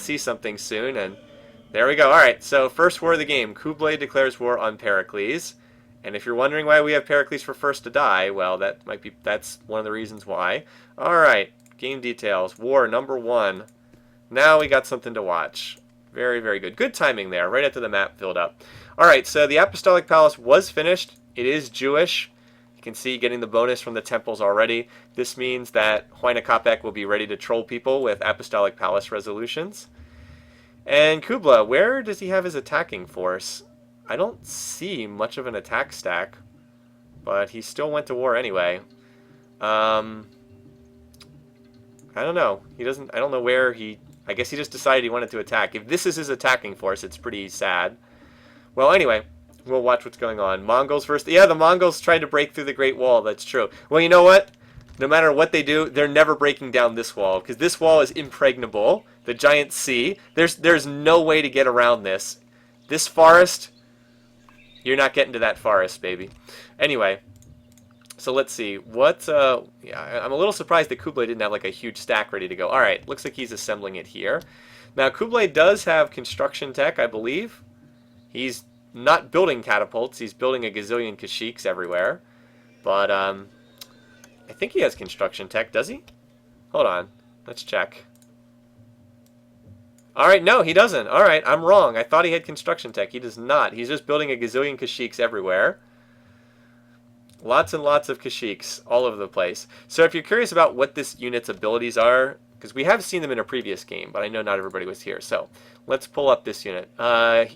see something soon, and there we go. Alright, so first war of the game. Kublai declares war on Pericles. And if you're wondering why we have Pericles for first to die, well, that's one of the reasons why. Alright, game details. War number 1. Now we got something to watch. Very, very good. Good timing there, right after the map filled up. Alright, so the Apostolic Palace was finished. It is Jewish. You can see getting the bonus from the temples already. This means that Huayna Capac will be ready to troll people with Apostolic Palace resolutions. And Kublai, where does he have his attacking force? I don't see much of an attack stack, but he still went to war anyway. I don't know. He doesn't. I don't know where he. I guess he just decided he wanted to attack. If this is his attacking force, it's pretty sad. Well, anyway, we'll watch what's going on. Mongols first. Yeah, the Mongols tried to break through the Great Wall. That's true. Well, you know what? No matter what they do, they're never breaking down this wall, because this wall is impregnable. The giant sea. There's no way to get around this. This forest. You're not getting to that forest, baby. Anyway, so let's see. Yeah, I'm a little surprised that Kublai didn't have like a huge stack ready to go. All right, looks like he's assembling it here. Now, Kublai does have construction tech, I believe. He's not building catapults. He's building a gazillion kashyyyks everywhere. But I think he has construction tech, does he? Hold on. Let's check. Alright, no, he doesn't. Alright, I'm wrong. I thought he had construction tech. He does not. He's just building a gazillion kashyyyks everywhere. Lots and lots of kashyyyks all over the place. So if you're curious about what this unit's abilities are, because we have seen them in a previous game, but I know not everybody was here. So let's pull up this unit.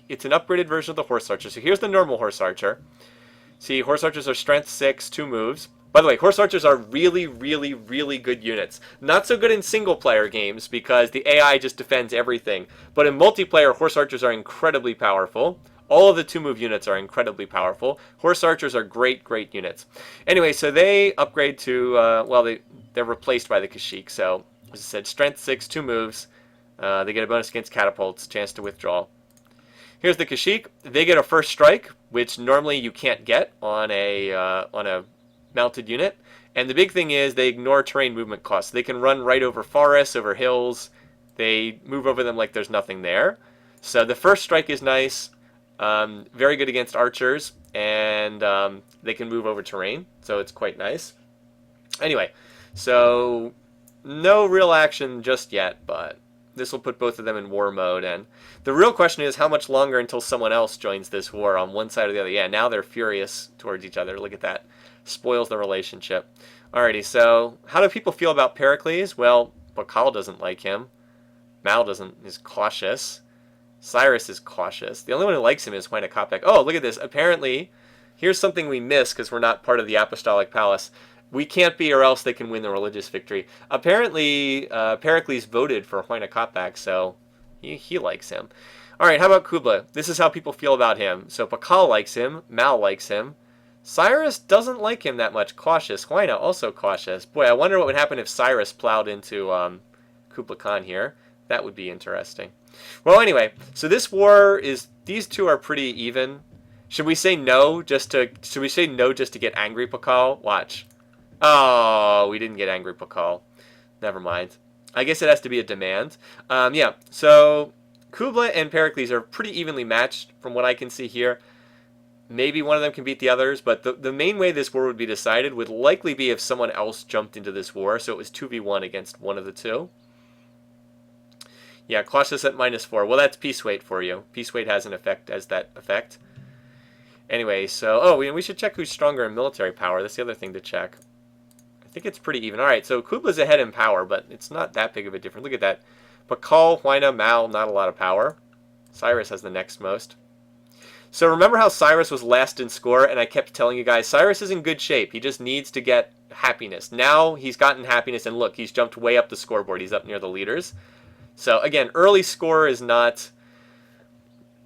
It's an upgraded version of the Horse Archer. So here's the normal Horse Archer. See, Horse Archers are strength 6, 2 moves. By the way, Horse Archers are really, really, really good units. Not so good in single-player games because the AI just defends everything. But in multiplayer, Horse Archers are incredibly powerful. All of the 2-move units are incredibly powerful. Horse Archers are great, great units. Anyway, so they upgrade to, they're replaced by the Kashyyyk. So, as I said, strength 6, 2 moves. They get a bonus against catapults, chance to withdraw. Here's the Kashyyyk. They get a first strike, which normally you can't get on a mounted unit. And the big thing is they ignore terrain movement costs. They can run right over forests, over hills. They move over them like there's nothing there. So the first strike is nice. Very good against archers. And they can move over terrain. So it's quite nice. Anyway, so no real action just yet, but this will put both of them in war mode. And the real question is how much longer until someone else joins this war on one side or the other. Yeah, now they're furious towards each other. Look at that. Spoils the relationship. Alrighty, so how do people feel about Pericles? Well, Bacal doesn't like him. Mal is cautious. Cyrus is cautious. The only one who likes him is Huayna Capac. Oh, look at this. Apparently, here's something we missed because we're not part of the Apostolic Palace. We can't be or else they can win the religious victory. Apparently, Pericles voted for Huayna Capac, so he likes him. Alright, how about Kublai? This is how people feel about him. So Bacal likes him. Mal likes him. Cyrus doesn't like him that much. Cautious. Huayna also cautious. Boy, I wonder what would happen if Cyrus plowed into Kublai Khan here. That would be interesting. Well, anyway, so this war is... These two are pretty even. Should we say no just to... Should we say no just to get angry, Bacal? Watch. Oh, we didn't get angry, Bacal. Never mind. I guess it has to be a demand. Yeah, so Kublai and Pericles are pretty evenly matched from what I can see here. Maybe one of them can beat the others, but the main way this war would be decided would likely be if someone else jumped into this war, so it was 2v1 against one of the two. Yeah, cautious at -4. Well, that's peace weight for you. Peace weight has an effect as that effect. Anyway, so... Oh, we should check who's stronger in military power. That's the other thing to check. I think it's pretty even. Alright, so Kublai's ahead in power, but it's not that big of a difference. Look at that. Bacal, Huayna, Mal, not a lot of power. Cyrus has the next most. So remember how Cyrus was last in score, and I kept telling you guys, Cyrus is in good shape. He just needs to get happiness. Now he's gotten happiness, and look, he's jumped way up the scoreboard. He's up near the leaders. So again, early score is not...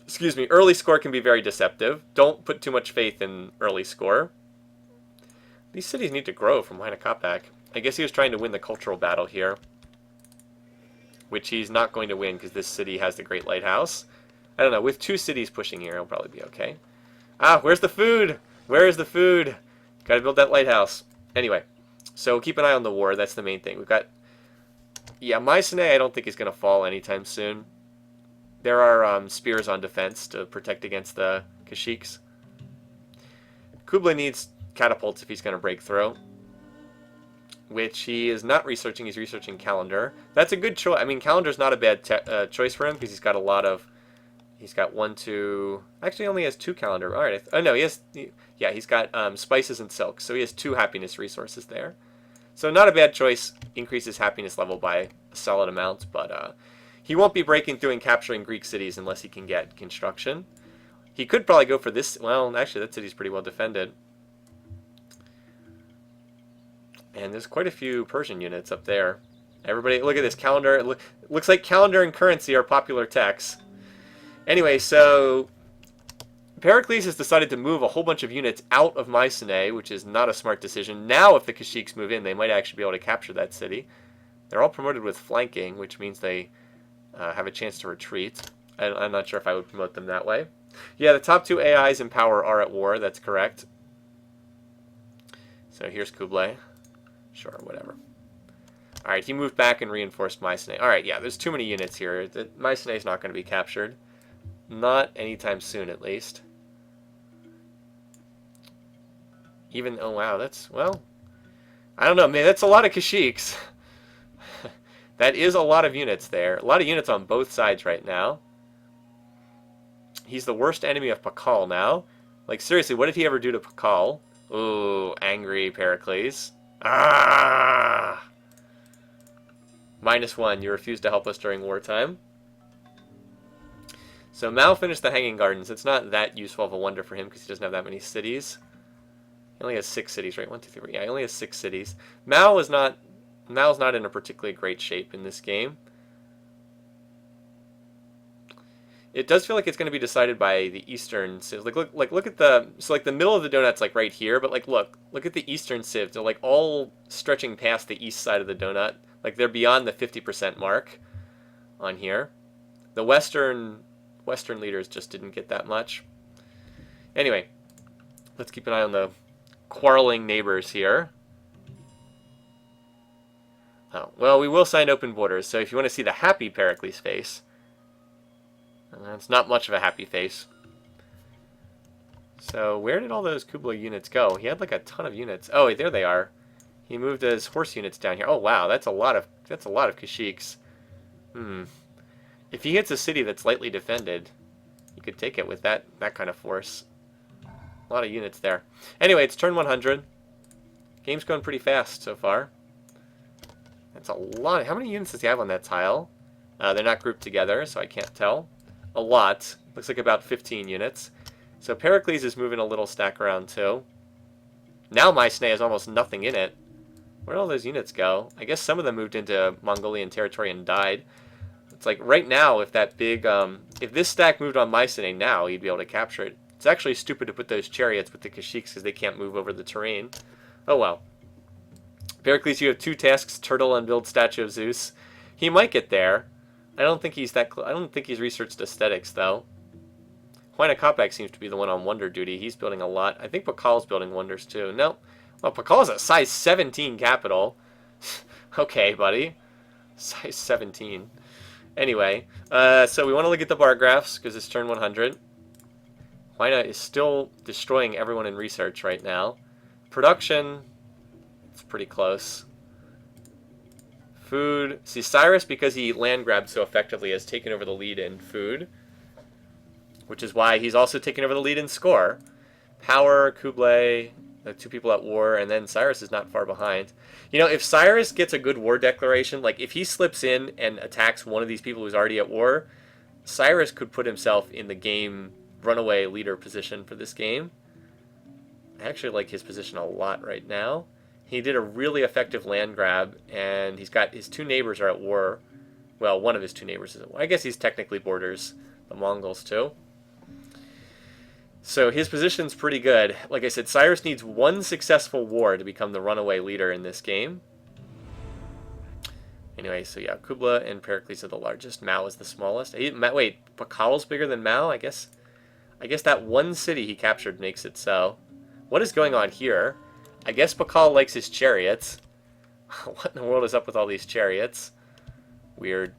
Excuse me, early score can be very deceptive. Don't put too much faith in early score. These cities need to grow from Huayna Capac. I guess he was trying to win the cultural battle here, which he's not going to win because this city has the Great Lighthouse. I don't know, with 2 cities pushing here, it'll probably be okay. Ah, where's the food? Where is the food? Gotta build that lighthouse. Anyway, so keep an eye on the war. That's the main thing. We've got... Yeah, Mycenae I don't think is going to fall anytime soon. There are spears on defense to protect against the Kashyyyks. Kublai needs catapults if he's going to break through, which he is not researching. He's researching calendar. That's a good choice. I mean, calendar's not a bad choice for him because he's got a lot of... He's got 1, 2... Actually, he only has 2 calendar. All right. Oh, no, yeah, he's got spices and silk, so he has 2 happiness resources there. So not a bad choice. Increases happiness level by a solid amount, but he won't be breaking through and capturing Greek cities unless he can get construction. He could probably go for this... Well, actually, that city's pretty well defended. And there's quite a few Persian units up there. Everybody, look at this calendar. It looks like calendar and currency are popular techs. Anyway, so Pericles has decided to move a whole bunch of units out of Mycenae, which is not a smart decision. Now, if the Kashyyyks move in, they might actually be able to capture that city. They're all promoted with flanking, which means they have a chance to retreat. I'm not sure if I would promote them that way. Yeah, the top 2 AIs in power are at war. That's correct. So here's Kublai. Sure, whatever. All right, he moved back and reinforced Mycenae. All right, yeah, there's too many units here. Mycenae is not going to be captured. Not anytime soon, at least. Even, oh wow, that's, well, I don't know, man, that's a lot of Kashyyyks. That is a lot of units there. A lot of units on both sides right now. He's the worst enemy of Pakal now. Like, seriously, what did he ever do to Pakal? Ooh, angry Pericles. Ah! -1, you refuse to help us during wartime. So Mao finished the Hanging Gardens. It's not that useful of a wonder for him because he doesn't have that many cities. He only has 6 cities, right? 1, 2, 3. Yeah, he only has 6 cities. Mao's not in a particularly great shape in this game. It does feel like it's going to be decided by the eastern civs. Look at the the middle of the donut's like right here, but like look at the eastern civs. They're like all stretching past the east side of the donut. Like they're beyond the 50% mark on here. The Western leaders just didn't get that much. Anyway, let's keep an eye on the quarreling neighbors here. Oh, well, we will sign open borders, so if you want to see the happy Pericles face, it's not much of a happy face. So where did all those Kublai units go? He had like a ton of units. Oh, there they are. He moved his horse units down here. Oh wow, that's a lot of Kashyyyks. If he hits a city that's lightly defended, he could take it with that kind of force. A lot of units there. Anyway, it's turn 100. Game's going pretty fast so far. That's a lot. How many units does he have on that tile? They're not grouped together, so I can't tell. A lot. Looks like about 15 units. So Pericles is moving a little stack around too. Now Mycenae has almost nothing in it. Where'd all those units go? I guess some of them moved into Mongolian territory and died. It's like right now, if that big, if this stack moved on Mycenae now, he'd be able to capture it. It's actually stupid to put those chariots with the Kashyyyks because they can't move over the terrain. Oh well. Pericles, you have 2 tasks: turtle and build statue of Zeus. He might get there. I don't think he's that. I don't think he's researched aesthetics though. Huayna Capac seems to be the one on wonder duty. He's building a lot. I think Pakal's building wonders too. No, well, Pakal's a size 17 capital. Okay, buddy, size 17. Anyway, so we want to look at the bar graphs because it's turn 100. Huayna is still destroying everyone in research right now. Production, it's pretty close. Food, see Cyrus, because he land grabbed so effectively, has taken over the lead in food, which is why he's also taken over the lead in score. Power, Kublai, the 2 people at war, and then Cyrus is not far behind. You know, if Cyrus gets a good war declaration, like if he slips in and attacks one of these people who's already at war, Cyrus could put himself in the game runaway leader position for this game. I actually like his position a lot right now. He did a really effective land grab, and he's got his 2 neighbors are at war. Well, one of his 2 neighbors is at war. I guess he's technically borders the Mongols too. So his position's pretty good. Like I said, Cyrus needs 1 successful war to become the runaway leader in this game. Anyway, so yeah, Kublai and Pericles are the largest. Mao is the smallest. Wait, Pakal's bigger than Mao? I guess that 1 city he captured makes it so. What is going on here? I guess Pakal likes his chariots. What in the world is up with all these chariots? Weird.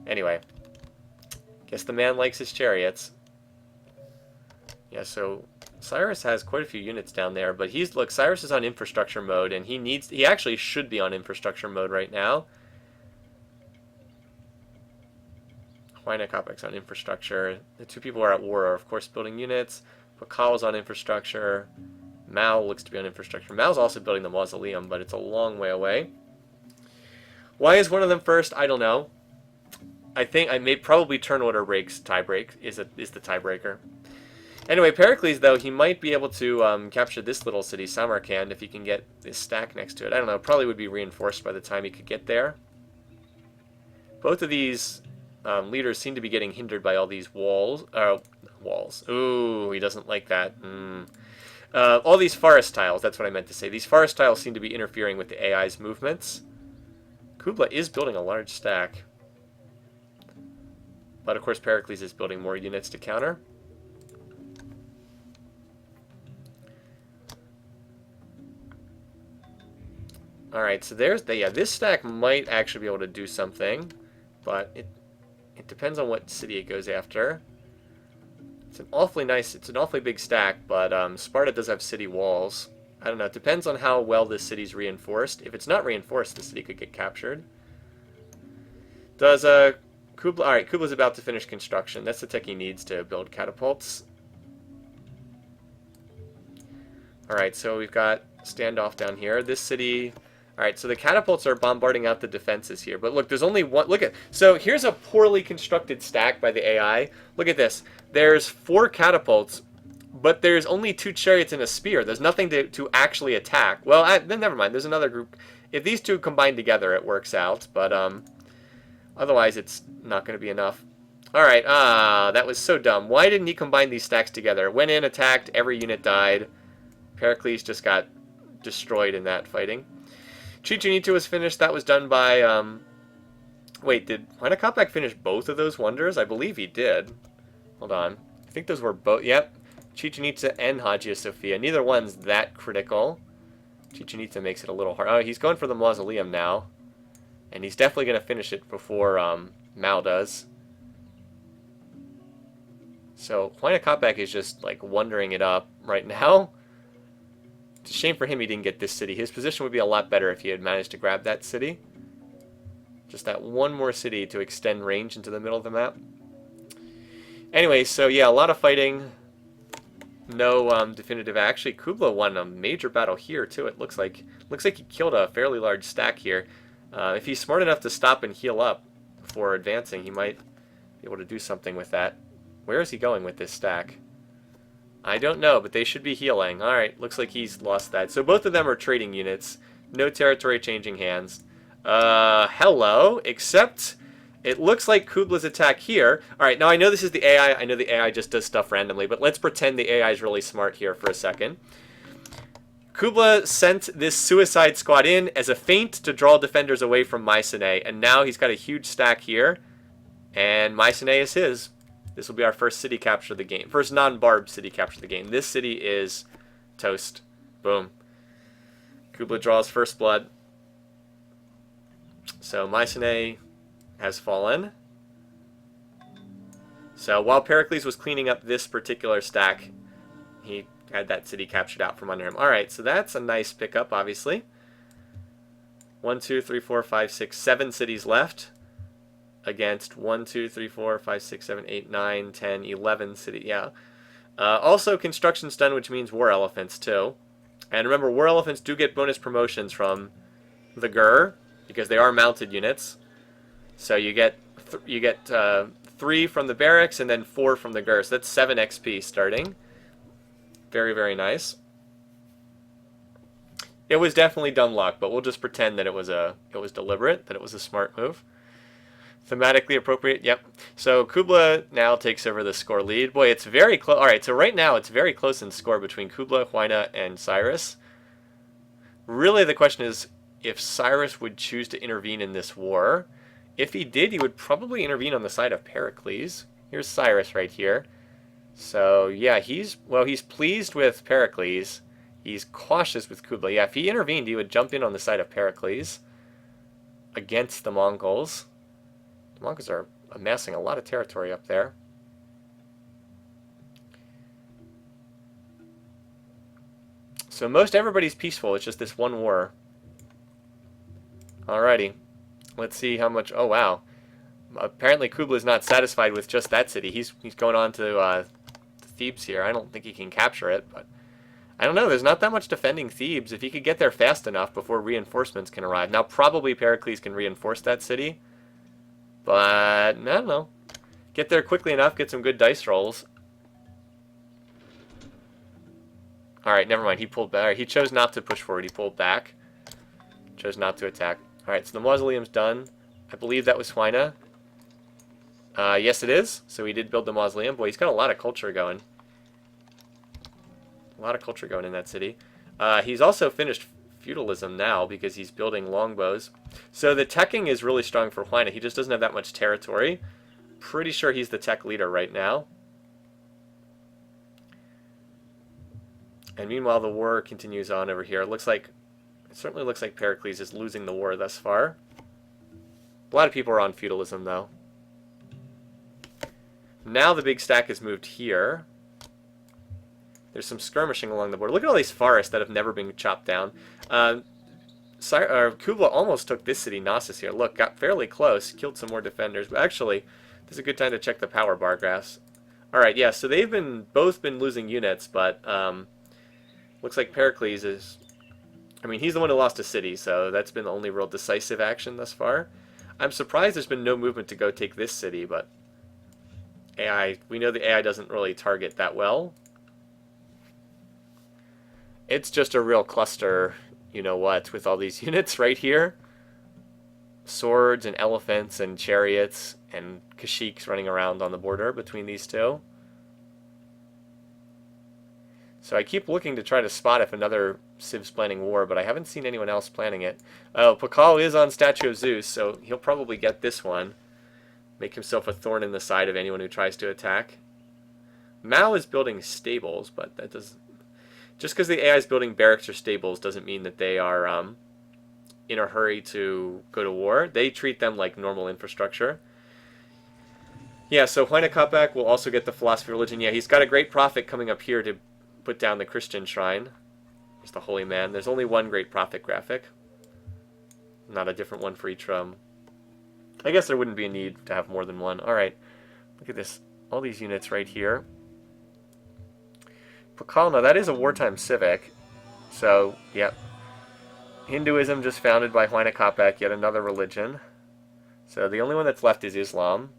Anyway. Guess the man likes his chariots. Yeah, so Cyrus has quite a few units down there, but look, Cyrus is on infrastructure mode, and he actually should be on infrastructure mode right now. Huayna Capac's on infrastructure. The two people who are at war are, of course, building units. Pakal's on infrastructure. Mao looks to be on infrastructure. Mao's also building the mausoleum, but it's a long way away. Why is one of them first? I don't know. I think I may probably turn order breaks. Tiebreak is the tiebreaker. Anyway, Pericles, though, he might be able to capture this little city, Samarkand, if he can get this stack next to it. I don't know. Probably would be reinforced by the time he could get there. Both of these leaders seem to be getting hindered by all these walls. Walls. Ooh, he doesn't like that. All these forest tiles, that's what I meant to say. These forest tiles seem to be interfering with the AI's movements. Kublai is building a large stack. But, of course, Pericles is building more units to counter. Alright, so there's this stack might actually be able to do something, but it depends on what city it goes after. It's an awfully big stack, but Sparta does have city walls. I don't know, it depends on how well this city's reinforced. If it's not reinforced, the city could get captured. Does Kublai... Alright, Kublai's about to finish construction. That's the tech he needs to build catapults. Alright, so we've got standoff down here. This city... Alright, so the catapults are bombarding out the defenses here. But look, there's only one... So here's a poorly constructed stack by the AI. Look at this. There's 4 catapults, but there's only 2 chariots and a spear. There's nothing to actually attack. Well, then never mind. There's another group. If these two combine together, it works out. But otherwise, it's not going to be enough. Alright, that was so dumb. Why didn't he combine these stacks together? Went in, attacked, every unit died. Pericles just got destroyed in that fighting. Chichen Itza was finished. That was done by... Wait, did Huayna Capac finish both of those wonders? I believe he did. Hold on. I think those were both... Yep. Chichen Itza and Hagia Sophia. Neither one's that critical. Chichen Itza makes it a little hard. Oh, he's going for the mausoleum now. And he's definitely going to finish it before Mao does. So, Huayna Capac is just, like, wondering it up right now. It's a shame for him he didn't get this city. His position would be a lot better if he had managed to grab that city. Just that one more city to extend range into the middle of the map. Anyway, so yeah, a lot of fighting. No definitive. Actually, Kublai won a major battle here too. It looks like he killed a fairly large stack here. If he's smart enough to stop and heal up before advancing, he might be able to do something with that. Where is he going with this stack? I don't know, but they should be healing. Alright, looks like he's lost that. So both of them are trading units. No territory changing hands. Hello, except it looks like Kublai's attack here. Alright, now I know this is the AI. I know the AI just does stuff randomly, but let's pretend the AI is really smart here for a second. Kublai sent this suicide squad in as a feint to draw defenders away from Mycenae, and now he's got a huge stack here, and Mycenae is his. This will be our first city capture of the game. First non-barbed city capture of the game. This city is toast. Boom. Kublai draws first blood. So Mycenae has fallen. So while Pericles was cleaning up this particular stack, he had that city captured out from under him. Alright, so that's a nice pickup, obviously. 1, 2, 3, 4, 5, 6, 7 cities left. Against 1, 2, 3, 4, 5, 6, 7, 8, 9, 10, 11 cities. Yeah. Also, construction's done, which means war elephants, too. And remember, war elephants do get bonus promotions from the Gur, because they are mounted units. So you get 3 from the barracks and then 4 from the Gur. So that's 7 XP starting. Very, very nice. It was definitely dumb luck, but we'll just pretend that it was deliberate, that it was a smart move. Thematically appropriate, yep. So Kublai now takes over the score lead. Boy, it's very close. Alright, so right now it's very close in score between Kublai, Huayna, and Cyrus. Really, the question is if Cyrus would choose to intervene in this war. If he did, he would probably intervene on the side of Pericles. Here's Cyrus right here. So, yeah, he's pleased with Pericles. He's cautious with Kublai. Yeah, if he intervened, he would jump in on the side of Pericles against the Mongols. The Mongols are amassing a lot of territory up there. So most everybody's peaceful. It's just this one war. Alrighty. Let's see how much... Oh, wow. Apparently Kublai's not satisfied with just that city. He's going on to Thebes here. I don't think he can capture it, but... I don't know. There's not that much defending Thebes. If he could get there fast enough before reinforcements can arrive. Now, probably Pericles can reinforce that city. But, I don't know. Get there quickly enough, get some good dice rolls. Alright, never mind. He pulled back. He chose not to push forward. He pulled back. Chose not to attack. Alright, so the mausoleum's done. I believe that was Huayna. Yes, it is. So he did build the mausoleum. Boy, he's got a lot of culture going. A lot of culture going in that city. He's also finished feudalism now because he's building longbows. So the teching is really strong for Huayna. He just doesn't have that much territory. Pretty sure he's the tech leader right now. And meanwhile, the war continues on over here. It certainly looks like Pericles is losing the war thus far. A lot of people are on feudalism, though. Now the big stack has moved here. There's some skirmishing along the border. Look at all these forests that have never been chopped down. Kublai almost took this city, Knossos here. Look, got fairly close. Killed some more defenders. But actually, this is a good time to check the power bar graphs. Alright, yeah, so they've both been losing units, but... looks like Pericles is... I mean, he's the one who lost a city, so that's been the only real decisive action thus far. I'm surprised there's been no movement to go take this city, but... we know the AI doesn't really target that well. It's just a real cluster, you know what, with all these units right here. Swords and elephants and chariots and Kashyyyks running around on the border between these two. So I keep looking to try to spot if another Civ's planning war, but I haven't seen anyone else planning it. Oh, Pakal is on Statue of Zeus, so he'll probably get this one. Make himself a thorn in the side of anyone who tries to attack. Mao is building stables, but that does... Just because the AI is building barracks or stables doesn't mean that they are in a hurry to go to war. They treat them like normal infrastructure. Yeah, so Huayna Capac will also get the philosophy of religion. Yeah, he's got a great prophet coming up here to put down the Christian shrine. He's the holy man. There's only one great prophet graphic. Not a different one for each I guess there wouldn't be a need to have more than one. Alright, look at this. All these units right here. Pakal, now that is a wartime civic. So, yeah. Hinduism just founded by Huayna Capac, yet another religion. So the only one that's left is Islam.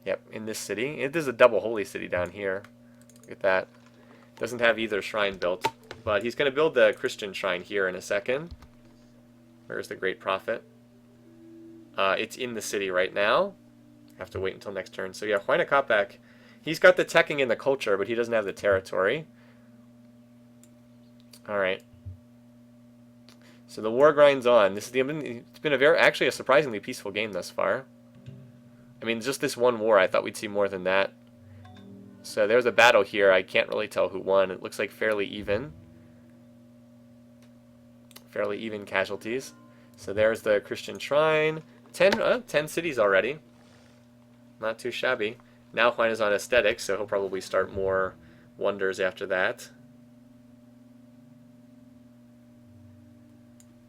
Yep, in this city. It is a double holy city down here. Look at that. Doesn't have either shrine built. But he's going to build the Christian shrine here in a second. Where's the great prophet? It's in the city right now. Have to wait until next turn. So yeah, Huayna Capac, he's got the teching and the culture, but he doesn't have the territory. Alright. So the war grinds on. It's been actually a surprisingly peaceful game thus far. I mean, just this one war, I thought we'd see more than that. So there's a battle here. I can't really tell who won. It looks like fairly even. Fairly even casualties. So there's the Christian shrine. 10 cities already. Not too shabby. Now Huayna's on aesthetics, so he'll probably start more wonders after that.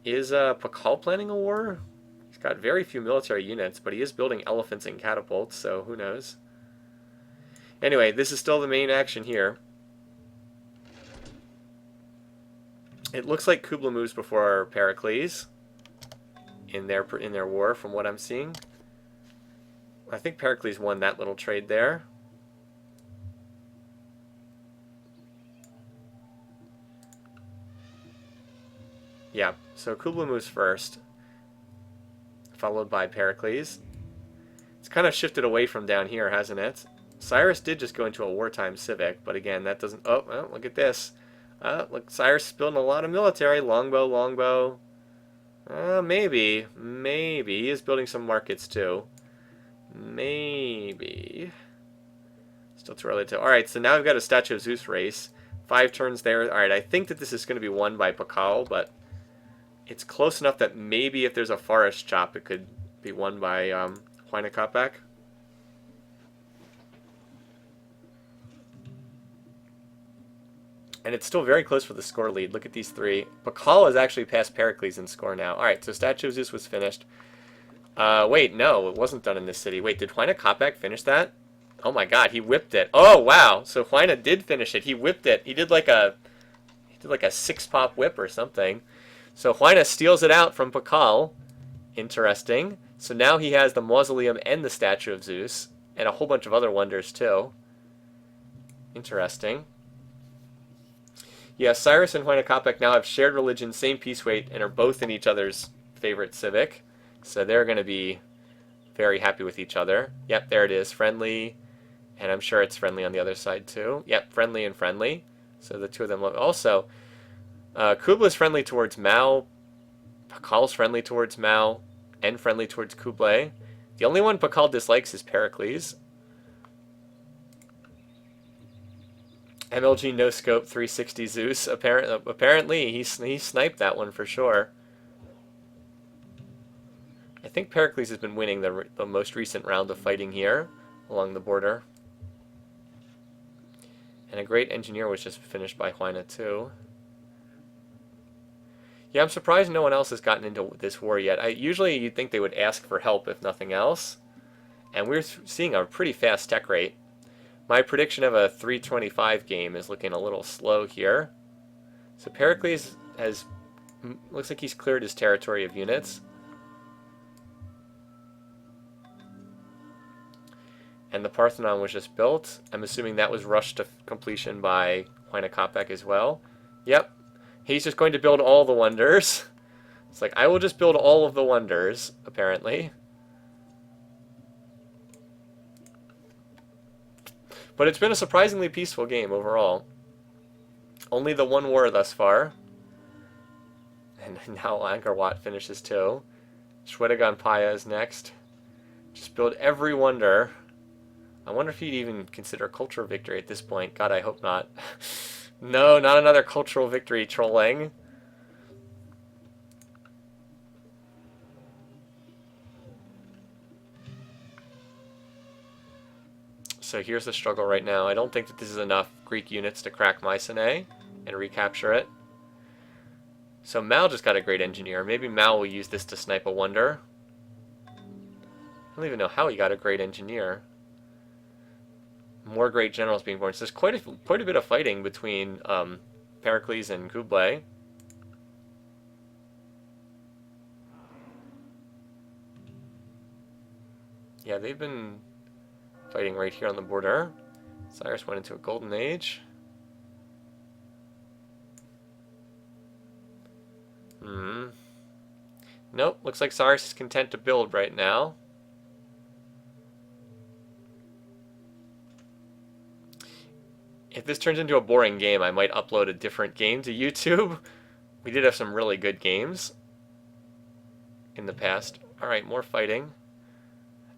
Is Pakal planning a war? He's got very few military units, but he is building elephants and catapults, so who knows. Anyway, this is still the main action here. It looks like Kublai moves before Pericles in their war, from what I'm seeing. I think Pericles won that little trade there. Yeah, so Kublai moves first, followed by Pericles. It's kind of shifted away from down here, hasn't it? Cyrus did just go into a wartime civic, but again, that doesn't... Oh, well, look at this. Look, Cyrus is building a lot of military. Longbow. Maybe. He is building some markets, too. Maybe. Still too early to... Alright, so now we've got a Statue of Zeus race. 5 turns there. Alright, I think that this is going to be won by Pakal, but it's close enough that maybe if there's a forest chop, it could be won by Huayna Capac. And it's still very close for the score lead. Look at these three. Pakal has actually passed Pericles in score now. Alright, so Statue of Zeus was finished. Wait, no, it wasn't done in this city. Wait, did Huayna Capac finish that? Oh my god, he whipped it. Oh, wow. So Huayna did finish it. He whipped it. He did like a 6-pop whip or something. So Huayna steals it out from Pakal. Interesting. So now he has the Mausoleum and the Statue of Zeus. And a whole bunch of other wonders, too. Interesting. Yeah, Cyrus and Huayna Capac now have shared religion, same peace weight, and are both in each other's favorite civic. So they're going to be very happy with each other. Yep, there it is. Friendly. And I'm sure it's friendly on the other side, too. Yep, friendly and friendly. So the two of them love. Also, Kubla's friendly towards Mao. Pakal's friendly towards Mao. And friendly towards Kublai. The only one Pakal dislikes is Pericles. MLG no scope 360 Zeus. Apparently he sniped that one for sure. I think Pericles has been winning the most recent round of fighting here along the border. And a great engineer was just finished by Huayna too. Yeah, I'm surprised no one else has gotten into this war yet. Usually you'd think they would ask for help if nothing else. And we're seeing a pretty fast tech rate. My prediction of a 325 game is looking a little slow here. So Pericles looks like he's cleared his territory of units. And the Parthenon was just built. I'm assuming that was rushed to completion by Huayna Capac as well. Yep. He's just going to build all the wonders. It's like, I will just build all of the wonders, apparently. But it's been a surprisingly peaceful game overall. Only the one war thus far. And now Angkor Wat finishes too. Shwedagon Paya is next. Just build every wonder. I wonder if he'd even consider cultural victory at this point. God, I hope not. No, not another cultural victory trolling. So here's the struggle right now. I don't think that this is enough Greek units to crack Mycenae and recapture it. So Mao just got a great engineer. Maybe Mao will use this to snipe a wonder. I don't even know how he got a great engineer. More great generals being born. So there's quite a bit of fighting between Pericles and Kublai. Yeah, they've been fighting right here on the border. Cyrus went into a golden age. Nope, looks like Cyrus is content to build right now. If this turns into a boring game, I might upload a different game to YouTube. We did have some really good games in the past. Alright, more fighting.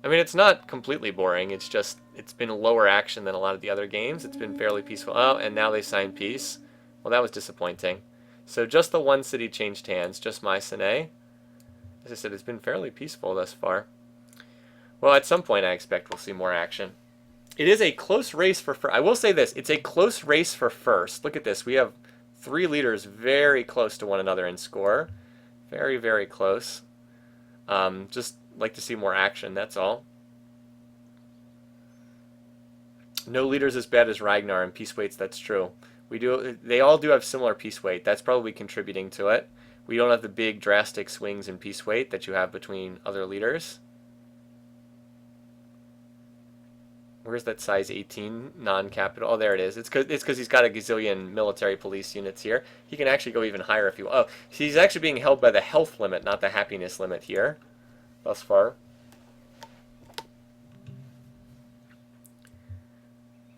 I mean, it's not completely boring. It's just, it's been lower action than a lot of the other games. It's been fairly peaceful. Oh, and now they signed peace. Well, that was disappointing. So just the one city changed hands, just Mycenae. As I said, it's been fairly peaceful thus far. Well, at some point I expect we'll see more action. It is a close race for first. I will say this, it's a close race for first. Look at this. We have 3 leaders very close to one another in score. Very, very close. Just like to see more action, that's all. No leader's as bad as Ragnar in peace weights, that's true. They all do have similar peace weight. That's probably contributing to it. We don't have the big drastic swings in peace weight that you have between other leaders. Where's that size 18 non-capital? Oh, there it is. It's because he's got a gazillion military police units here. He can actually go even higher if you... Oh, he's actually being held by the health limit, not the happiness limit here, thus far.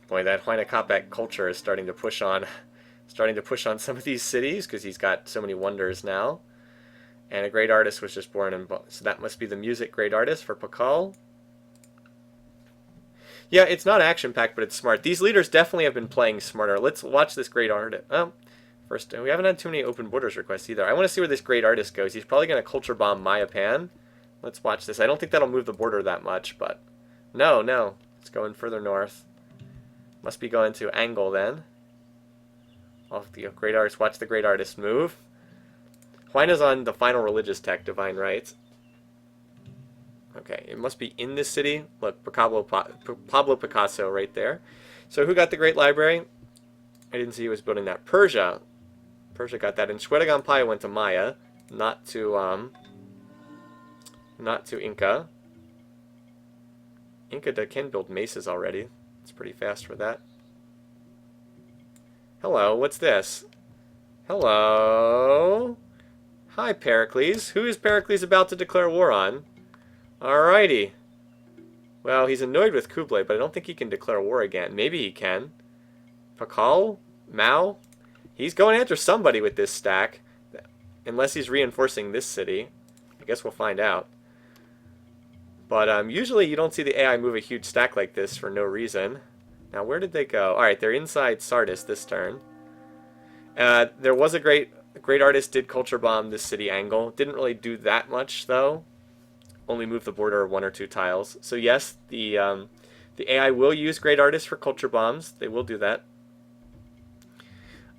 Boy, that Huayna Capac culture is starting to push on some of these cities because he's got so many wonders now. And a great artist was just born in... So that must be the music great artist for Pakal. Yeah, it's not action-packed, but it's smart. These leaders definitely have been playing smarter. Let's watch this great artist. First, we haven't had too many open borders requests either. I want to see where this great artist goes. He's probably going to culture bomb Mayapan. Let's watch this. I don't think that'll move the border that much, but... No, no. It's going further north. Must be going to angle then. Oh, the great artist. Watch the great artist move. Huayna's on the final religious tech, Divine Rights. Okay, it must be in this city. Look, Pablo Picasso right there. So who got the Great Library? I didn't see who was building that. Persia. Persia got that. And Shwedagon Paya went to Maya, not to Inca. Inca can build mesas already. It's pretty fast for that. Hello, what's this? Hello? Hi, Pericles. Who is Pericles about to declare war on? Alrighty. Well, he's annoyed with Kublai, but I don't think he can declare war again. Maybe he can. Pakal? Mao? He's going after somebody with this stack. Unless he's reinforcing this city. I guess we'll find out. But usually you don't see the AI move a huge stack like this for no reason. Now, where did they go? Alright, they're inside Sardis this turn. There was a great artist did culture bomb this city angle. Didn't really do that much, though. Only move the border 1 or 2 tiles. So yes, the AI will use great artists for culture bombs. They will do that.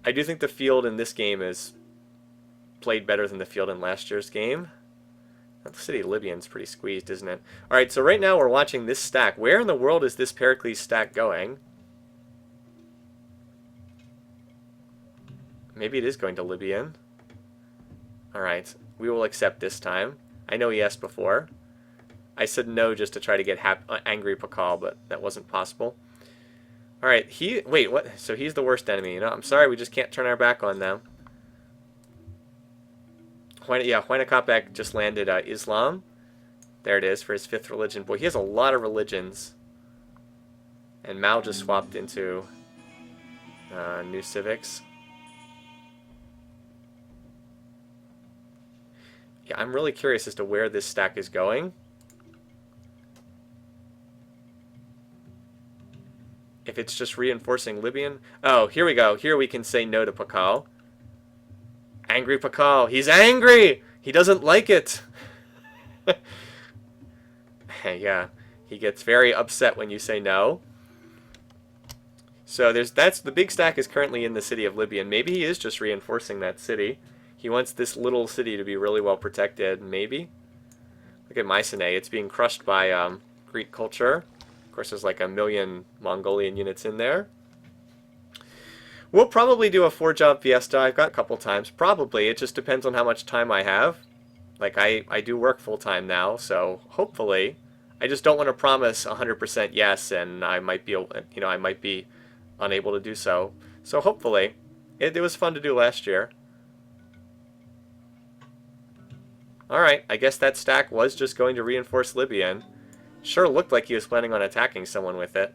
I do think the field in this game is played better than the field in last year's game. The city of Libyan's pretty squeezed, isn't it? Alright, so right now we're watching this stack. Where in the world is this Pericles stack going? Maybe it is going to Libyan. Alright, we will accept this time. I know he asked before. I said no just to try to get angry Pakal, but that wasn't possible. Alright, wait, what? So he's the worst enemy. You know, I'm sorry, we just can't turn our back on them. Huayna Capac just landed Islam. There it is for his 5th religion. Boy, he has a lot of religions. And Mao just swapped into New Civics. Yeah, I'm really curious as to where this stack is going. If it's just reinforcing Libyan. Oh, here we go. Here we can say no to Pakal. Angry Pakal. He's angry! He doesn't like it. Yeah, he gets very upset when you say no. So that's the big stack is currently in the city of Libyan. Maybe he is just reinforcing that city. He wants this little city to be really well protected, maybe. Look at Mycenae. It's being crushed by Greek culture. Of course, there's like 1 million Mongolian units in there. We'll probably do a 4-job fiesta. I've got a couple times. Probably. It just depends on how much time I have. Like, I do work full-time now, so hopefully. I just don't want to promise 100% yes, and I might be, I might be unable to do so. So hopefully. It was fun to do last year. Alright, I guess that stack was just going to reinforce Libyan. Sure looked like he was planning on attacking someone with it.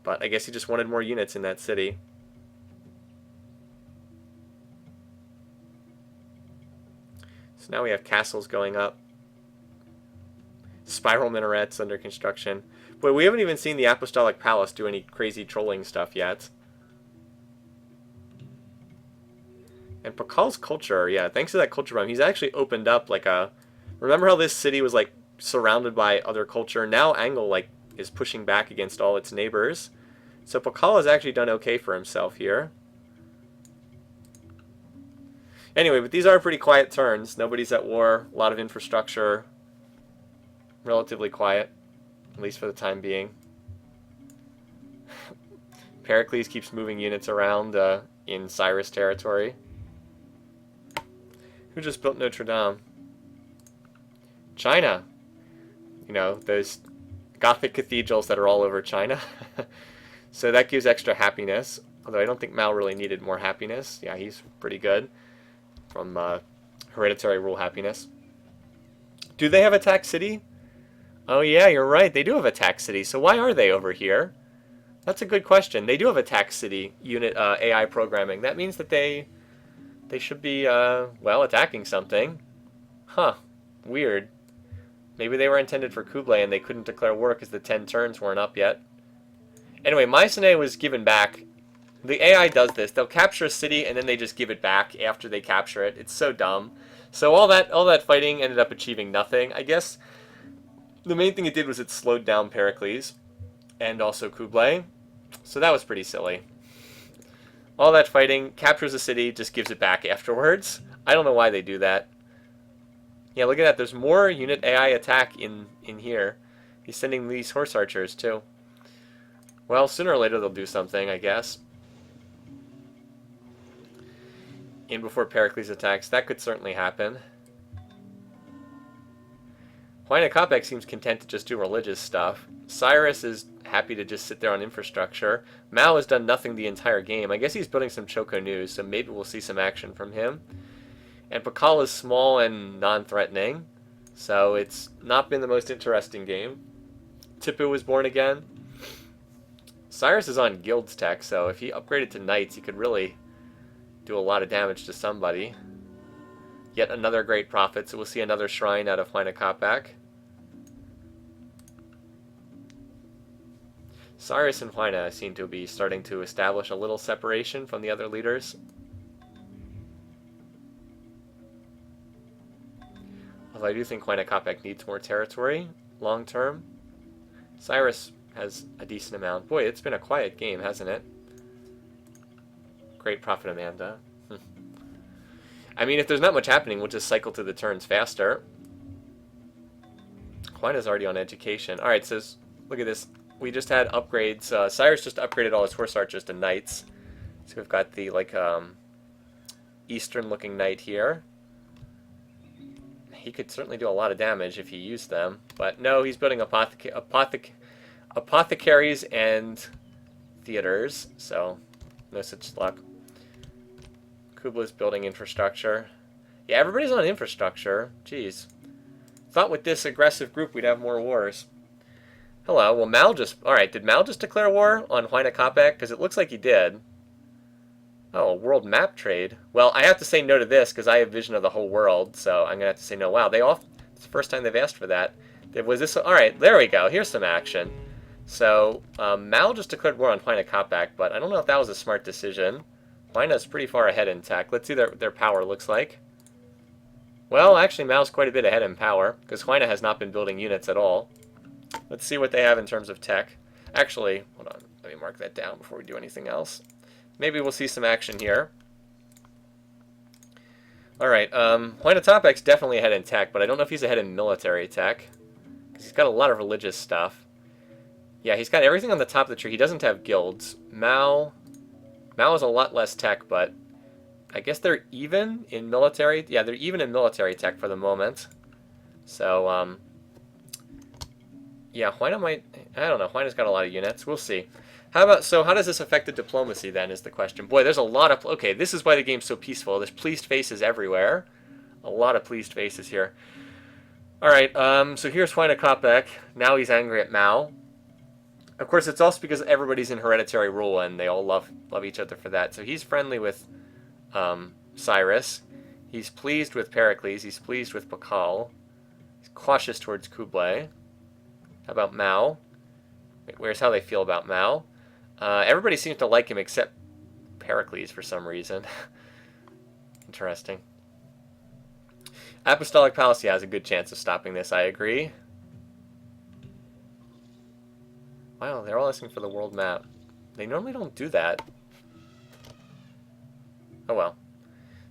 But I guess he just wanted more units in that city. So now we have castles going up. Spiral minarets under construction. Boy, we haven't even seen the Apostolic Palace do any crazy trolling stuff yet. And Pakal's culture, yeah, thanks to that culture bomb, he's actually opened up like a... Remember how this city was like surrounded by other culture? Now Angle like is pushing back against all its neighbors. So Pakal has actually done okay for himself here. Anyway, but these are pretty quiet turns. Nobody's at war. A lot of infrastructure. Relatively quiet. At least for the time being. Pericles keeps moving units around in Cyrus territory. Who just built Notre Dame? China. You know, those Gothic cathedrals that are all over China. So that gives extra happiness. Although I don't think Mao really needed more happiness. Yeah, he's pretty good. From hereditary rule happiness. Do they have a tax city? Oh yeah, you're right. They do have a tax city. So why are they over here? That's a good question. They do have a tax city unit AI programming. That means that they should be, well, attacking something. Huh. Weird. Maybe they were intended for Kublai and they couldn't declare war because the 10 turns weren't up yet. Anyway, Mycenae was given back. The AI does this. They'll capture a city and then they just give it back after they capture it. It's so dumb. So all that fighting ended up achieving nothing. I guess the main thing it did was it slowed down Pericles and also Kublai. So that was pretty silly. All that fighting, captures a city, just gives it back afterwards. I don't know why they do that. Yeah, look at that. There's more unit AI attack in here. He's sending these horse archers, too. Well, sooner or later they'll do something, I guess. In before Pericles attacks. That could certainly happen. Huayna Capac seems content to just do religious stuff. Cyrus is happy to just sit there on infrastructure. Mao has done nothing the entire game. I guess he's building some Choco News, so maybe we'll see some action from him. And Pakal is small and non-threatening, so it's not been the most interesting game. Tipu was born again. Cyrus is on Guild's tech, so if he upgraded to Knights, he could really do a lot of damage to somebody. Yet another great prophet, so we'll see another shrine out of Huayna Capac. Cyrus and Huayna seem to be starting to establish a little separation from the other leaders. Although I do think Huayna Capac needs more territory long term. Cyrus has a decent amount. Boy, it's been a quiet game, hasn't it? Great prophet Amanda. I mean, if there's not much happening, we'll just cycle to the turns faster. Huayna's already on education. Alright, so look at this. We just had upgrades. Cyrus just upgraded all his horse archers to knights. So we've got the, like, eastern-looking knight here. He could certainly do a lot of damage if he used them. But no, he's building apothecaries and theaters. So, no such luck. Kublai's building infrastructure. Yeah, everybody's on infrastructure. Jeez. Thought with this aggressive group we'd have more wars. Hello. Well, Mal just... Alright, did Mal just declare war on Huayna Capac? Because it looks like he did. Oh, world map trade. Well, I have to say no to this because I have vision of the whole world, so I'm going to have to say no. Wow, it's the first time they've asked for that. Was this... Alright, there we go. Here's some action. So, Mal just declared war on Huayna Capac, but I don't know if that was a smart decision. Huayna's pretty far ahead in tech. Let's see their power looks like. Well, actually, Mao's quite a bit ahead in power, because Huayna has not been building units at all. Let's see what they have in terms of tech. Actually, hold on. Let me mark that down before we do anything else. Maybe we'll see some action here. Alright, Huayna Capac's definitely ahead in tech, but I don't know if he's ahead in military tech. Because he's got a lot of religious stuff. Yeah, he's got everything on the top of the tree. He doesn't have guilds. Mao is a lot less tech, but I guess they're even in military. Yeah, they're even in military tech for the moment. So, yeah, Huayna might... I don't know. Huayna's got a lot of units. We'll see. How does this affect the diplomacy, then, is the question. Boy, there's a lot of... Okay, this is why the game's so peaceful. There's pleased faces everywhere. A lot of pleased faces here. Alright, so here's Huayna Capac. Now he's angry at Mao. Of course, it's also because everybody's in hereditary rule, and they all love each other for that. So he's friendly with Cyrus. He's pleased with Pericles. He's pleased with Pakal. He's cautious towards Kublai. How about Mao? Wait, where's how they feel about Mao? Everybody seems to like him except Pericles for some reason. Interesting. Apostolic Palace, yeah, has a good chance of stopping this, I agree. Wow, they're all asking for the world map. They normally don't do that. Oh well.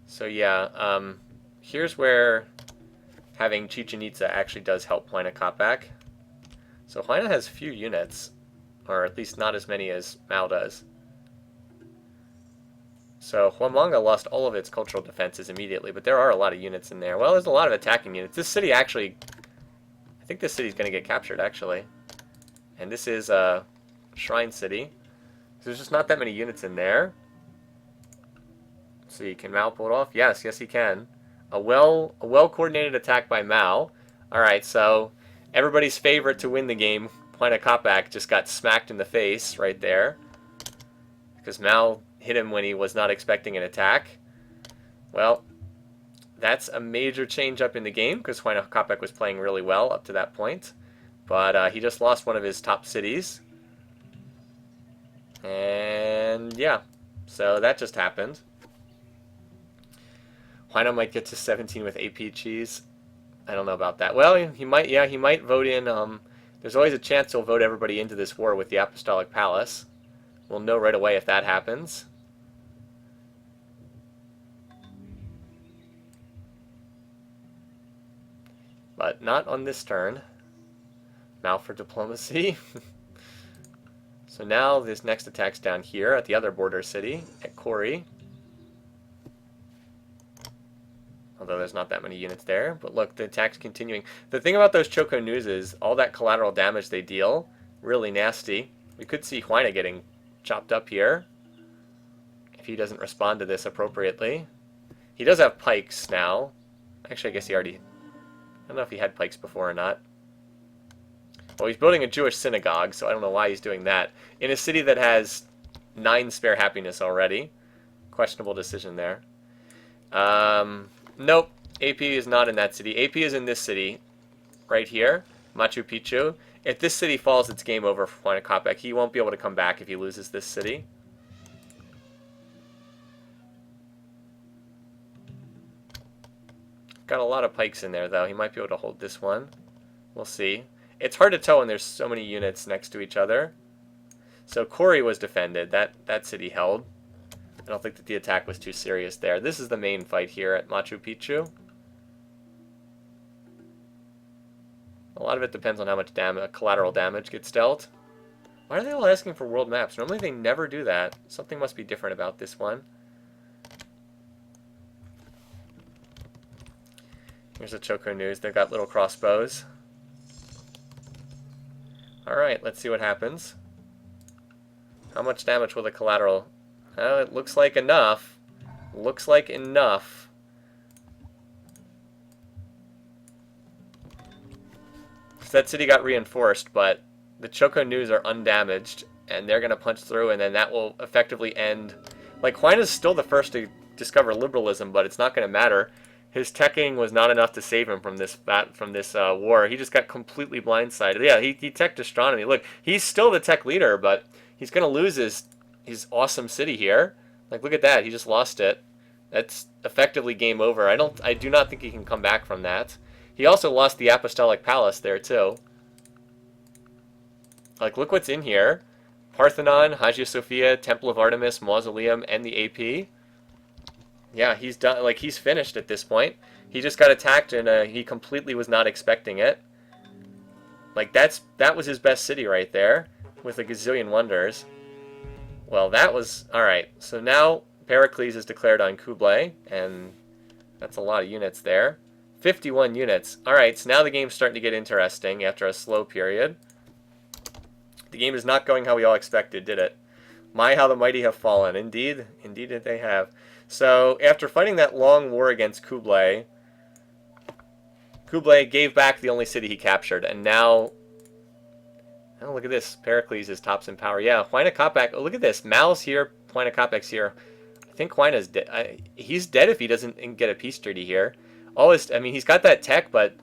So yeah, here's where having Chichen Itza actually does help Huayna Capac. So Huayna has few units, or at least not as many as Mao does. So Huamanga lost all of its cultural defenses immediately, but there are a lot of units in there. Well, there's a lot of attacking units. This city actually... I think this city's going to get captured, actually. And this is a Shrine City. So there's just not that many units in there. So can Mao pull it off? Yes, yes he can. A well-coordinated attack by Mao. Alright, so everybody's favorite to win the game, Huayna Capac, just got smacked in the face right there. Because Mao hit him when he was not expecting an attack. Well, that's a major change up in the game, because Huayna Capac was playing really well up to that point. But he just lost one of his top cities. And yeah, so that just happened. Huayna might get to 17 with AP cheese. I don't know about that. Well, he might. Yeah, he might vote in. There's always a chance he'll vote everybody into this war with the Apostolic Palace. We'll know right away if that happens. But not on this turn. Mal for diplomacy. So now this next attack's down here at the other border city, at Kori. Although there's not that many units there. But look, the attack's continuing. The thing about those Choco News is all that collateral damage they deal, really nasty. We could see Huayna getting chopped up here if he doesn't respond to this appropriately. He does have pikes now. Actually, I guess he already... I don't know if he had pikes before or not. Well, he's building a Jewish synagogue, so I don't know why he's doing that. In a city that has 9 spare happiness already. Questionable decision there. Nope. AP is not in that city. AP is in this city. Right here. Machu Picchu. If this city falls, it's game over for Huayna Capac. He won't be able to come back if he loses this city. Got a lot of pikes in there, though. He might be able to hold this one. We'll see. It's hard to tell when there's so many units next to each other. So Kori was defended. That city held. I don't think that the attack was too serious there. This is the main fight here at Machu Picchu. A lot of it depends on how much collateral damage gets dealt. Why are they all asking for world maps? Normally they never do that. Something must be different about this one. Here's the Choco News. They've got little crossbows. Alright, let's see what happens. How much damage will the collateral... Oh, it looks like enough. Looks like enough. So that city got reinforced, but the Choco News are undamaged, and they're going to punch through, and then that will effectively end... Like, Huayna's still the first to discover liberalism, but it's not going to matter. His teching was not enough to save him from this war. He just got completely blindsided. Yeah, he teched astronomy. Look, he's still the tech leader, but he's going to lose his awesome city here. Like, look at that. He just lost it. That's effectively game over. I do not think he can come back from that. He also lost the Apostolic Palace there, too. Like, look what's in here. Parthenon, Hagia Sophia, Temple of Artemis, Mausoleum, and the AP. Yeah, he's done. Like, he's finished at this point. He just got attacked, and he completely was not expecting it. Like, that was his best city right there, with a gazillion wonders. Well, that was... Alright, so now Pericles is declared on Kublai, and that's a lot of units there. 51 units. Alright, so now the game's starting to get interesting after a slow period. The game is not going how we all expected, did it? My, how the mighty have fallen. Indeed. Indeed did they have. So, after fighting that long war against Kublai, Kublai gave back the only city he captured, and now... Oh, look at this. Pericles is tops in power. Yeah, Huayna Capac... Oh, look at this. Mal's here, Huayna Capac's here. I think Huayna's dead. He's dead if he doesn't get a peace treaty here. I mean, he's got that tech, but...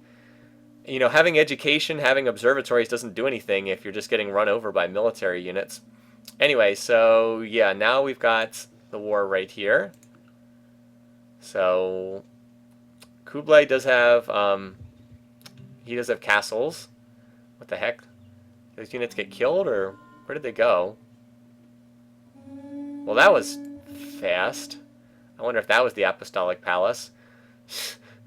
You know, having education, having observatories doesn't do anything if you're just getting run over by military units. Anyway, so, yeah, now we've got the war right here. So, Kublai does have, he does have castles. What the heck? Did those units get killed, or where did they go? Well, that was fast. I wonder if that was the Apostolic Palace.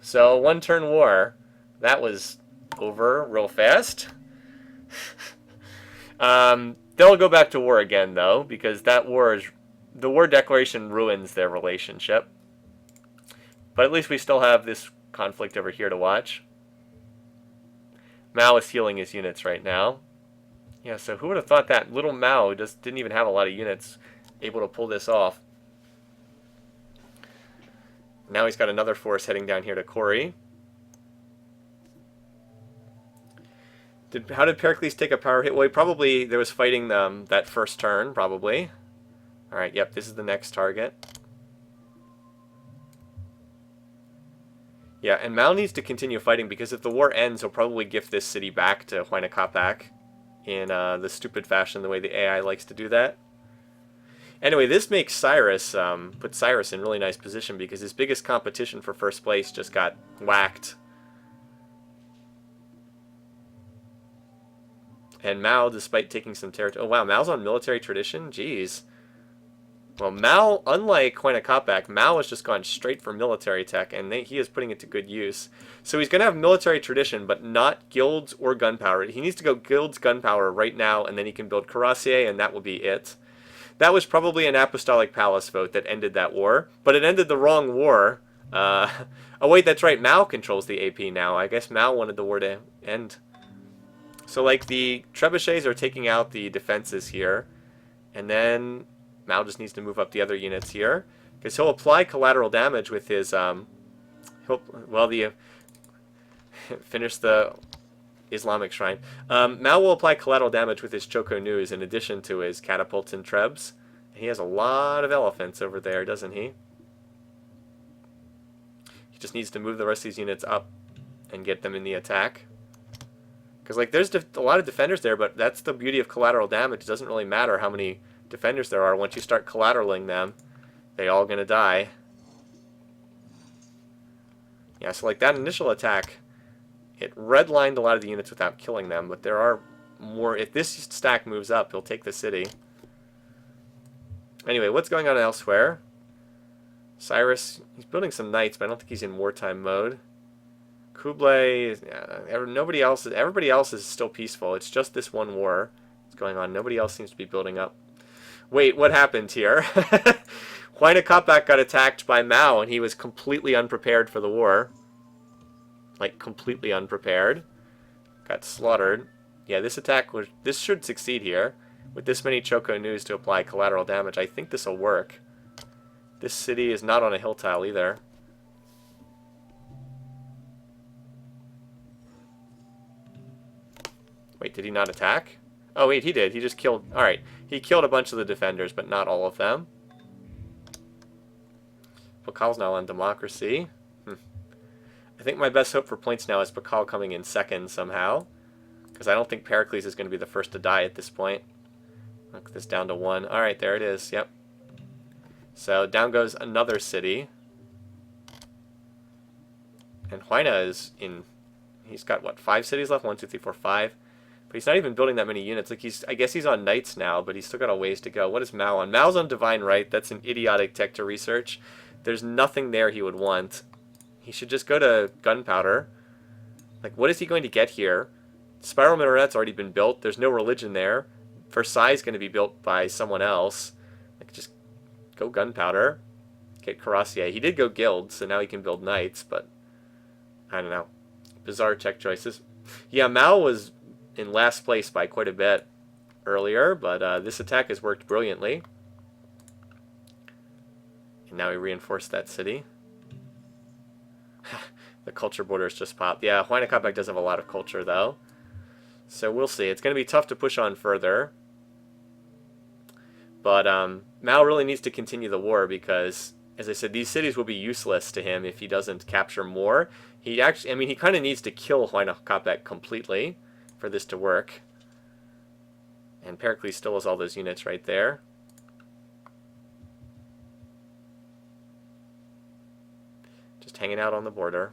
So, one-turn war. That was over real fast. They'll go back to war again, though, because that war is... The war declaration ruins their relationship. But at least we still have this conflict over here to watch. Mao is healing his units right now. Yeah, so who would have thought that little Mao just didn't even have a lot of units able to pull this off. Now he's got another force heading down here to Kori. How did Pericles take a power hit? Well, there was fighting that first turn, probably. Alright, yep, this is the next target. Yeah, and Mao needs to continue fighting, because if the war ends, he'll probably gift this city back to Huayna Capac in the stupid fashion, the way the AI likes to do that. Anyway, this makes Cyrus, put Cyrus in really nice position because his biggest competition for first place just got whacked. And Mao, despite taking some territory... Oh, wow, Mao's on military tradition? Jeez. Well, Mao, unlike Huayna Capac, Mao has just gone straight for military tech, and he is putting it to good use. So he's going to have military tradition, but not guilds or gunpowder. He needs to go guilds, gunpowder right now, and then he can build cuirassier, and that will be it. That was probably an Apostolic Palace vote that ended that war, but it ended the wrong war. Oh, wait, that's right. Mao controls the AP now. I guess Mao wanted the war to end. So, like, the trebuchets are taking out the defenses here, and then Mao just needs to move up the other units here, because he'll apply collateral damage with his, finish the Islamic shrine. Mao will apply collateral damage with his Choco News in addition to his catapults and trebs. He has a lot of elephants over there, doesn't he? He just needs to move the rest of these units up and get them in the attack. Because, like, there's a lot of defenders there, but that's the beauty of collateral damage. It doesn't really matter how many defenders there are. Once you start collateraling them, they all going to die. Yeah, so, like, that initial attack, it redlined a lot of the units without killing them, but there are more. If this stack moves up, he'll take the city. Anyway, what's going on elsewhere? Cyrus, he's building some knights, but I don't think he's in wartime mode. Kublai, everybody else is still peaceful. It's just this one war that's going on. Nobody else seems to be building up. Wait, what happened here? Huayna Capac got attacked by Mao, and he was completely unprepared for the war. Like, completely unprepared. Got slaughtered. Yeah, this should succeed here. With this many Choco News to apply collateral damage, I think this will work. This city is not on a hill tile either. Wait, did he not attack? Oh, wait, he did. He just killed... Alright, he killed a bunch of the defenders, but not all of them. Bakal's now on democracy. I think my best hope for points now is Bakal coming in second somehow. Because I don't think Pericles is going to be the first to die at this point. Knock this down to 1. Alright, there it is. Yep. So down goes another city. And Huayna is in... He's got, what, 5 cities left? 1, 2, 3, 4, 5. But he's not even building that many units. Like, I guess he's on knights now, but he's still got a ways to go. What is Mao on? Mao's on divine right. That's an idiotic tech to research. There's nothing there he would want. He should just go to gunpowder. Like, what is he going to get here? Spiral Minaret's already been built. There's no religion there. Versailles is going to be built by someone else. Like, just go gunpowder. Get cuirassier. He did go guild, so now he can build knights, but I don't know. Bizarre tech choices. Yeah, Mao was in last place by quite a bit earlier, but this attack has worked brilliantly. And now we reinforced that city. The culture borders just popped. Yeah, Huayna Capac does have a lot of culture, though. So we'll see. It's going to be tough to push on further. But Mao really needs to continue the war because, as I said, these cities will be useless to him if he doesn't capture more. He actually, I mean, he kind of needs to kill Huayna Capac completely for this to work. And Pericles still has all those units right there. Just hanging out on the border.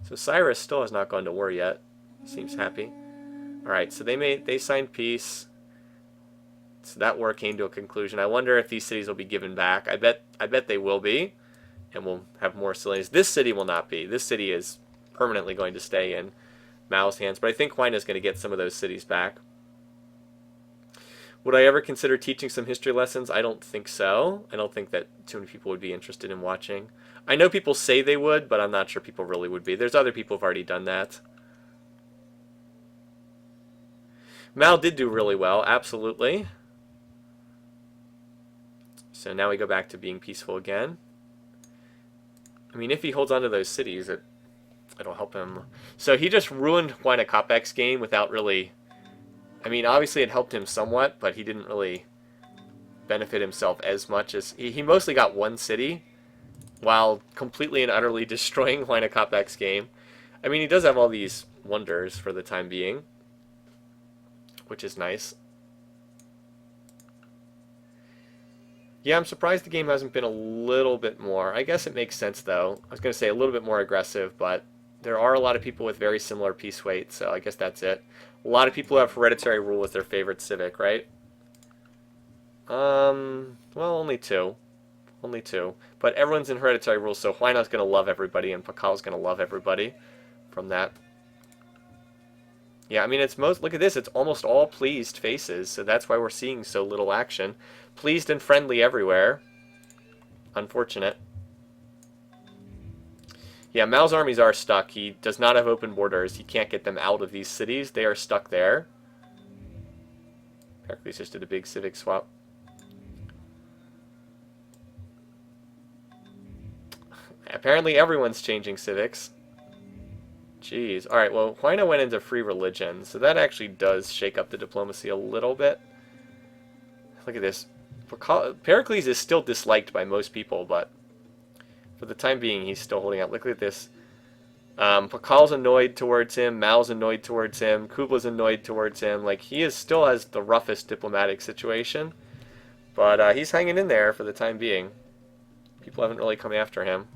So Cyrus still has not gone to war yet. Seems happy. Alright, so they signed peace. So that war came to a conclusion. I wonder if these cities will be given back. I bet they will be. And we'll have more cities. This city will not be. This city is permanently going to stay in Mao's hands. But I think Huayna is going to get some of those cities back. Would I ever consider teaching some history lessons? I don't think so. I don't think that too many people would be interested in watching. I know people say they would, but I'm not sure people really would be. There's other people who've already done that. Mao did do really well, absolutely. So now we go back to being peaceful again. I mean, if he holds on to those cities, it'll help him. So he just ruined Huayna Capac's game without really... I mean, obviously it helped him somewhat, but he didn't really benefit himself as much as... He mostly got one city, while completely and utterly destroying Huayna Capac's game. I mean, he does have all these wonders for the time being, which is nice. Yeah, I'm surprised the game hasn't been a little bit more. I guess it makes sense, though. I was going to say a little bit more aggressive, but there are a lot of people with very similar piece weight, so I guess that's it. A lot of people have hereditary rule as their favorite civic, right? Well, only two. Only two. But everyone's in hereditary rule, so Huayna's going to love everybody, and Pacal's going to love everybody from that. Yeah, I mean, it's most... Look at this. It's almost all pleased faces, so that's why we're seeing so little action. Pleased and friendly everywhere. Unfortunate. Yeah, Mao's armies are stuck. He does not have open borders. He can't get them out of these cities. They are stuck there. Pericles just did a big civic swap. Apparently everyone's changing civics. Jeez. Alright, well, Huayna went into free religion, so that actually does shake up the diplomacy a little bit. Look at this. Pericles is still disliked by most people, but for the time being, he's still holding out. Look at this. Pacal's annoyed towards him. Mao's annoyed towards him. Kublai's annoyed towards him. Like, he still has the roughest diplomatic situation, but he's hanging in there for the time being. People haven't really come after him.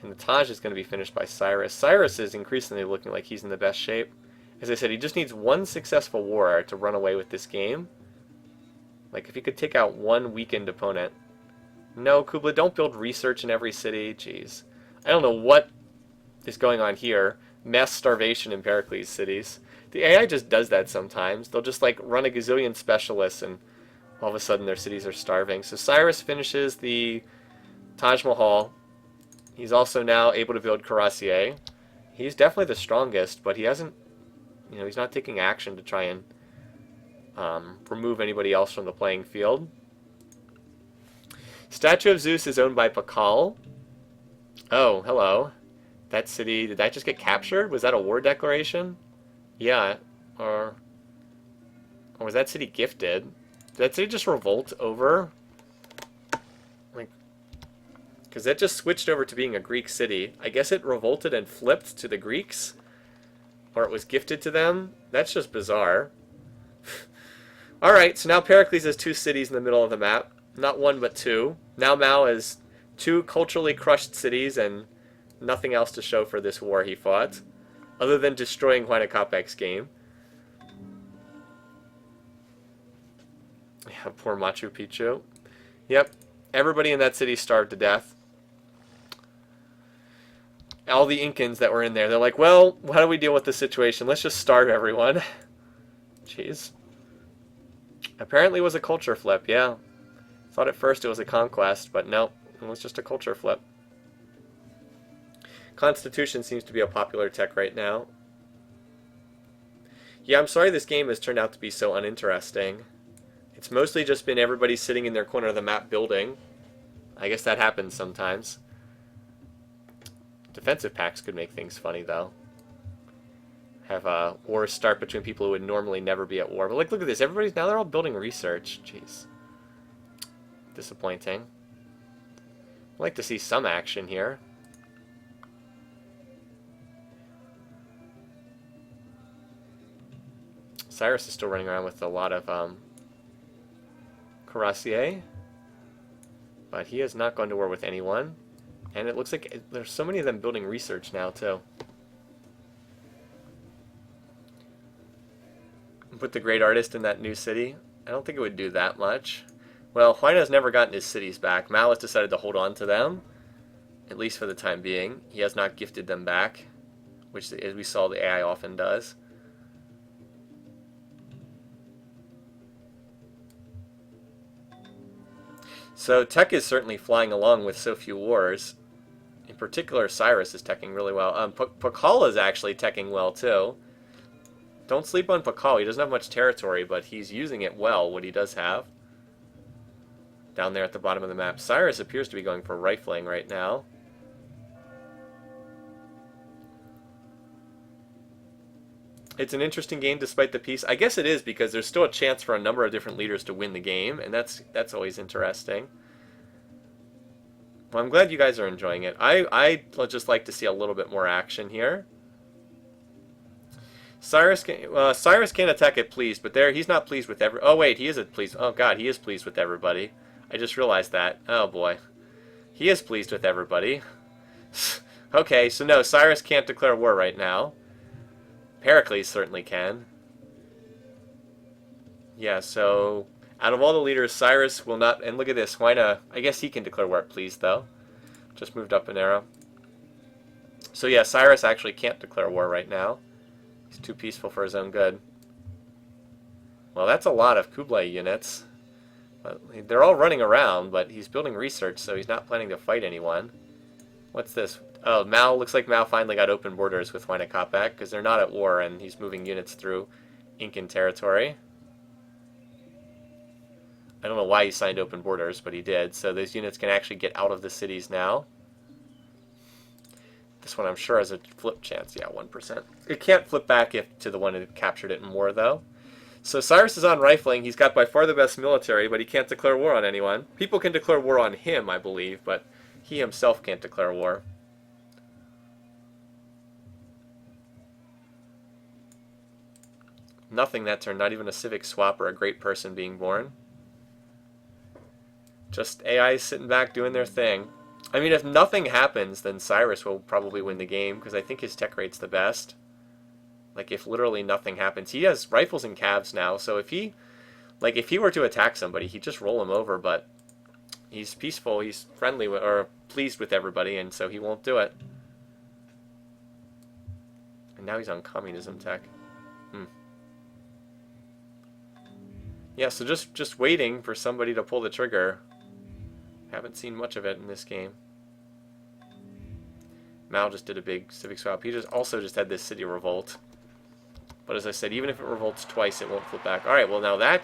And the Taj is going to be finished by Cyrus. Cyrus is increasingly looking like he's in the best shape. As I said, he just needs one successful war to run away with this game. Like, if he could take out one weakened opponent. No, Kublai, don't build research in every city. Jeez. I don't know what is going on here. Mass starvation in Pericles cities. The AI just does that sometimes. They'll just, like, run a gazillion specialists and all of a sudden their cities are starving. So Cyrus finishes the Taj Mahal. He's also now able to build Cuirassier. He's definitely the strongest, but he hasn't, you know, he's not taking action to try and remove anybody else from the playing field. Statue of Zeus is owned by Pacal. Oh, hello. That city, did that just get captured? Was that a war declaration? Yeah, or was that city gifted? Did that city just revolt over? Like, because that just switched over to being a Greek city. I guess it revolted and flipped to the Greeks? Or it was gifted to them? That's just bizarre. Alright, so now Pericles has two cities in the middle of the map. Not one, but two. Now Mao has two culturally crushed cities and nothing else to show for this war he fought, other than destroying Huayna Capac's game. Yeah, poor Machu Picchu. Yep, everybody in that city starved to death. All the Incans that were in there, they're like, well, how do we deal with this situation? Let's just starve everyone. Jeez. Apparently it was a culture flip, yeah. Thought at first it was a conquest, but no, it was just a culture flip. Constitution seems to be a popular tech right now. Yeah, I'm sorry this game has turned out to be so uninteresting. It's mostly just been everybody sitting in their corner of the map building. I guess that happens sometimes. Defensive packs could make things funny, though. Have wars start between people who would normally never be at war. But like, look at this. Everybody's now they're all building research. Jeez. Disappointing. I'd like to see some action here. Cyrus is still running around with a lot of Cuirassier. But he has not gone to war with anyone. And it looks like there's so many of them building research now, too. Put the great artist in that new city. I don't think it would do that much. Well, Huayna's never gotten his cities back. Mao has decided to hold on to them, at least for the time being. He has not gifted them back, which, as we saw, the AI often does. So tech is certainly flying along with so few wars. In particular, Cyrus is teching really well. Pacal is actually teching well, too. Don't sleep on Pacal. He doesn't have much territory, but he's using it well, what he does have. Down there at the bottom of the map. Cyrus appears to be going for rifling right now. It's an interesting game despite the peace. I guess it is because there's still a chance for a number of different leaders to win the game, and that's always interesting. Well, I'm glad you guys are enjoying it. I'd just like to see a little bit more action here. Cyrus can't attack it pleased, but there he's not pleased with every. Oh wait, he is pleased. Oh god, he is pleased with everybody. I just realized that. Oh boy, he is pleased with everybody. Okay, so no, Cyrus can't declare war right now. Pericles certainly can. Yeah, so out of all the leaders, Cyrus will not. And look at this, Huayna. I guess he can declare war pleased though. Just moved up an arrow. So yeah, Cyrus actually can't declare war right now. He's too peaceful for his own good. Well, that's a lot of Kublai units. They're all running around, but he's building research, so he's not planning to fight anyone. What's this? Oh, Mao, looks like Mao finally got open borders with Huayna Capac, because they're not at war, and he's moving units through Incan territory. I don't know why he signed open borders, but he did. So those units can actually get out of the cities now. This one I'm sure has a flip chance. Yeah, 1%. It can't flip back to the one that captured it in war, though. So Cyrus is on rifling. He's got by far the best military, but he can't declare war on anyone. People can declare war on him, I believe, but he himself can't declare war. Nothing that turn, not even a civic swap or a great person being born. Just AI sitting back doing their thing. I mean, if nothing happens, then Cyrus will probably win the game, because I think his tech rate's the best. Like, if literally nothing happens. He has rifles and calves now, so if he were to attack somebody, he'd just roll him over, but he's peaceful, he's friendly, or pleased with everybody, and so he won't do it. And now he's on communism tech. Yeah, so just waiting for somebody to pull the trigger. Haven't seen much of it in this game. Mao just did a big civic swap. He also just had this city revolt. But as I said, even if it revolts twice, it won't flip back. Alright, well now that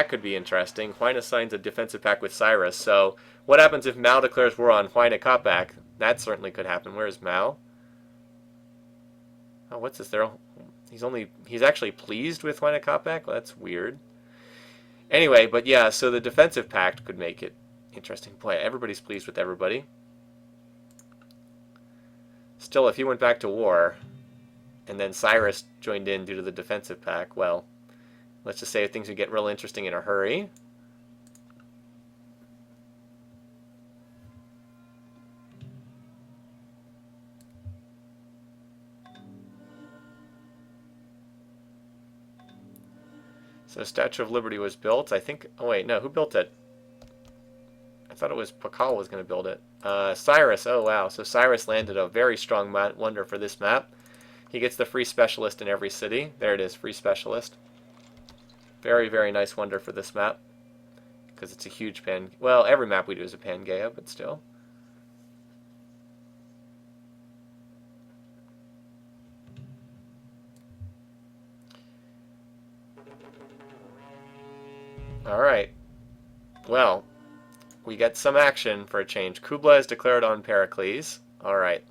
could be interesting. Huayna signs a defensive pact with Cyrus. So what happens if Mao declares war on Huayna Capac? That certainly could happen. Where is Mao? Oh, what's this? He's actually pleased with Huayna Capac? Well, that's weird. Anyway, but yeah, so the defensive pact could make it interesting. Boy, everybody's pleased with everybody. Still, if he went back to war, and then Cyrus joined in due to the defensive pact, well, let's just say things would get real interesting in a hurry. So Statue of Liberty was built. I think... Oh, wait, no. Who built it? I thought it was Pakal was going to build it. Cyrus. Oh, wow. So Cyrus landed a very strong wonder for this map. He gets the free specialist in every city. There it is, free specialist. Very, very nice wonder for this map. Because it's a huge pan... Well, every map we do is a Pangaea, but still. Alright. Well, we get some action for a change. Kublai is declared on Pericles. Alright.